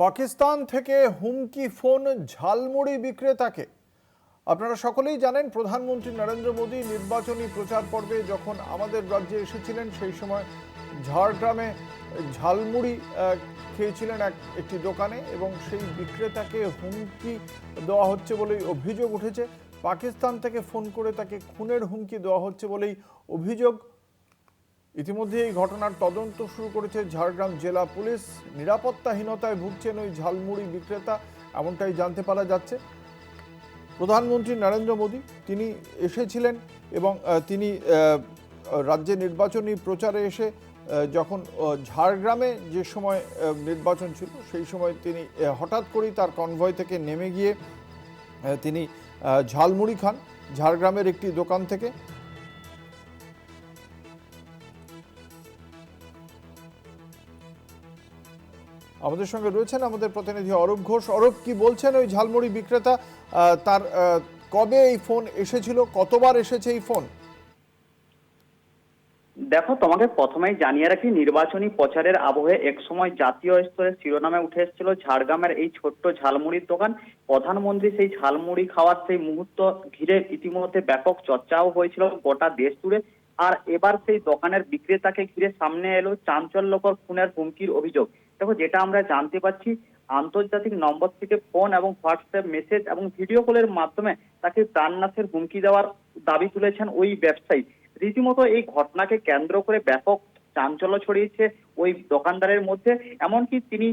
পাকিস্তান থেকে হুমকি ফোন ঝালমুড়ি বিক্রেতাকে। আপনারা সকলেই জানেন প্রধানমন্ত্রী নরেন্দ্র মোদী নির্বাচনী প্রচার পর্বে যখন আমাদের রাজ্যে এসেছিলেন সেই সময় ঝাড়গ্রামে ঝালমুড়ি খেয়েছিলেন একটি দোকানে এবং সেই বিক্রেতাকে হুমকি দেওয়া হচ্ছে বলেই অভিযোগ উঠেছে। পাকিস্তান থেকে ফোন করে তাকে খুনের হুমকি দেওয়া হচ্ছে বলেই অভিযোগ। ইতিমধ্যে এই ঘটনার তদন্ত শুরু করেছে ঝাড়গ্রাম জেলা পুলিশ। নিরাপত্তাহীনতায় ভুগছেন ওই ঝালমুড়ি বিক্রেতা, এমনটাই জানতে পারা যাচ্ছে। প্রধানমন্ত্রী নরেন্দ্র মোদী তিনি এসেছিলেন এবং তিনি রাজ্যে নির্বাচনী প্রচারে এসে যখন ঝাড়গ্রামে যে সময় নির্বাচন ছিল সেই সময় তিনি হঠাৎ করেই তার কনভয় থেকে নেমে গিয়ে তিনি ঝালমুড়ি খান ঝাড়গ্রামের একটি দোকান থেকে। আমাদের সঙ্গে রয়েছেন আমাদের প্রতিনিধি অরূপ ঘোষ। অরূপ, কি বলছেন ওই ঝালমুড়ি বিক্রেতা? তার কবে এই ফোন এসেছিল, কতবার এসেছে এই ফোন? দেখো, তোমাকে প্রথমেই জানিয়ে রাখি, নির্বাচনী প্রচারের আবহে একসময় জাতীয় স্তরের শিরোনামে উঠে এসেছিল ঝাড়গ্রামের এই ছোট্ট ঝালমুড়ির দোকান। প্রধানমন্ত্রী সেই ঝালমুড়ি খাওয়ার সেই মুহূর্ত ঘিরে ইতিমধ্যে ব্যাপক চর্চাও হয়েছিল গোটা দেশ জুড়ে। আর এবার সেই দোকানের বিক্রেতাকে ঘিরে সামনে এলো চাঞ্চল্যকর খুনের হুমকির অভিযোগ। দেখো, যেটা আমরা জানতে পারছি, আন্তর্জাতিক নম্বর থেকে ফোন এবং হোয়াটসঅ্যাপ মেসেজ এবং ভিডিও কলের মাধ্যমে তাকে প্রাণনাশের হুমকি দেওয়ার দাবি তুলেছেন ওই ব্যবসায়ী। রীতিমতো এই ঘটনাকে কেন্দ্র করে ব্যাপক চাঞ্চল্য ছড়িয়েছে ওই দোকানদারের মধ্যে। এমনকি তিনি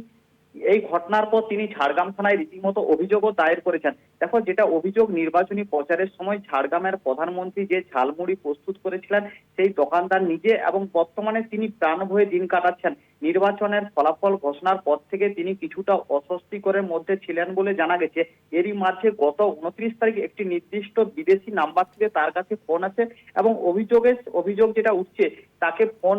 এই ঘটনার পর তিনি ঝাড়গ্রাম থানায় রীতিমতো অভিযোগও দায়ের করেছেন। দেখো, যেটা অভিযোগ, নির্বাচনী প্রচারের সময় ঝাড়গ্রামের প্রধানমন্ত্রী যে ঝালমুড়ি প্রস্তুত করেছিলেন সেই দোকানদার নিজে এবং বর্তমানে তিনি প্রাণ ভয়ে দিন কাটাচ্ছেন। নির্বাচনের ফলাফল ঘোষণার পর থেকে তিনি কিছুটা অস্বস্তিকরের মধ্যে ছিলেন বলে জানা গেছে। এরই মাঝে গত 29 তারিখ একটি নির্দিষ্ট বিদেশি নাম্বার থেকে তার কাছে ফোন আসে এবং অভিযোগ যেটা উঠছে, তাকে ফোন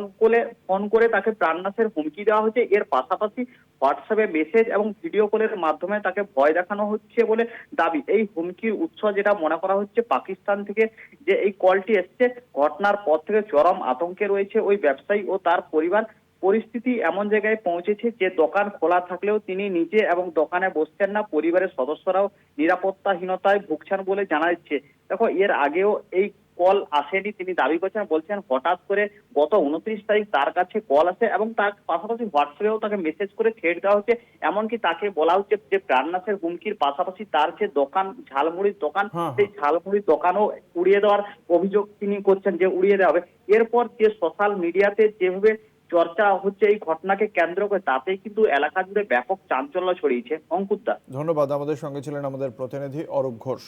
করে তাকে প্রাণনাশের হুমকি দেওয়া হচ্ছে। এর পাশাপাশি হোয়াটসঅ্যাপে মেসেজ এবং ভিডিও কলের মাধ্যমে তাকে ভয় দেখানো হচ্ছে বলে দাবি। এই হুমকির উৎস যেটা মনে করা হচ্ছে পাকিস্তান থেকে যে এই কলটি এসছে, ঘটনার পর থেকে চরম আতঙ্কে রয়েছে ওই ব্যবসায়ী ও তার পরিবার। পরিস্থিতি এমন জায়গায় পৌঁছেছে যে দোকান খোলা থাকলেও তিনি নিজে এবং দোকানে বসছেন না, পরিবারের সদস্যরাও নিরাপত্তাহীনতায় ভুগছেন বলে জানা যাচ্ছে। দেখো, এর আগেও এই কল আসেনি তিনি দাবি করছেন, বলছেন হঠাৎ করে গত 29 তারিখ তার কাছে কল আসে এবং তার পাশাপাশি হোয়াটসঅ্যাপেও তাকে মেসেজ করে থ্রেট দেওয়া হচ্ছে। এমনকি তাকে বলা হচ্ছে যে প্রাণনাশের হুমকির পাশাপাশি তার যে দোকান, ঝালমুড়ির দোকান, সেই ঝালমুড়ির দোকানও উড়িয়ে দেওয়ার অভিযোগ তিনি করছেন যে উড়িয়ে দেওয়া হবে। এরপর যে সোশ্যাল মিডিয়াতে যেভাবে চর্চা হচ্ছে এই ঘটনাকে কেন্দ্র করে, তাতেই কিন্তু এলাকা জুড়ে ব্যাপক চাঞ্চল্য ছড়িয়েছে। অঙ্কুরদা, ধন্যবাদ। আমাদের সঙ্গে ছিলেন আমাদের প্রতিনিধি অরূপ ঘোষ।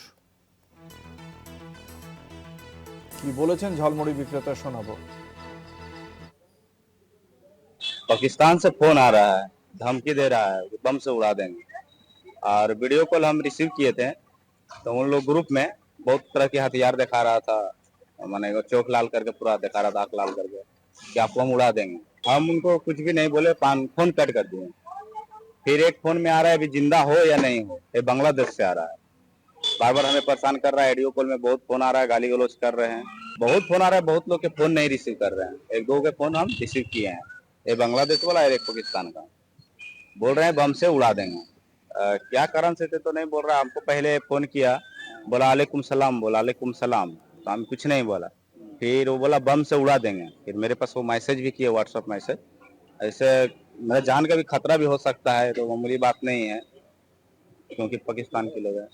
কি বলেছেন ঝালমুড়ি বিক্রেতা শোনাবো। पाकिस्तान से फोन आ रहा है, धमकी दे रहा है, बम से उड़ा देंगे। और वीडियो कॉल हम रिसीव किए थे, तो उन लोग ग्रुप में बहुत तरह के हथियार दिखा रहा था, माने चोक लाल करके पूरा दिखा रहा था, आंख लाल करके कि आपको हम उड़ा देंगे। हम उनको कुछ भी नहीं बोले, फोन कट कर दिए। फिर एक फोन में आ रहा है अभी जिंदा हो या नहीं हो, ये बांग्लादेश से आ रहा है, बार बार हमें परेशान कर रहा है। ऑडियो कॉल में बहुत फोन आ रहा है, गाली गलौज कर रहे हैं, बहुत फोन आ रहा है, बहुत लोग के फोन नहीं रिसीव कर रहे हैं। एक दो के फोन हम रिसीव किए हैं, ये बांग्लादेश वाला है, एक पाकिस्तान का। बोल रहे हैं बम से उड़ा देंगे। क्या कारण से थे तो नहीं बोल रहा, हमको पहले फोन किया, बोला वालेकुम सलाम, बोला वालेकुम सलाम, तो हम कुछ नहीं बोला। फिर वो बोला बम से उड़ा देंगे। फिर मेरे पास वो मैसेज भी किया, व्हाट्सएप मैसेज। ऐसे मेरा जान का भी खतरा भी हो सकता है, तो मामूली बात नहीं है, क्योंकि पाकिस्तान के लोग हैं।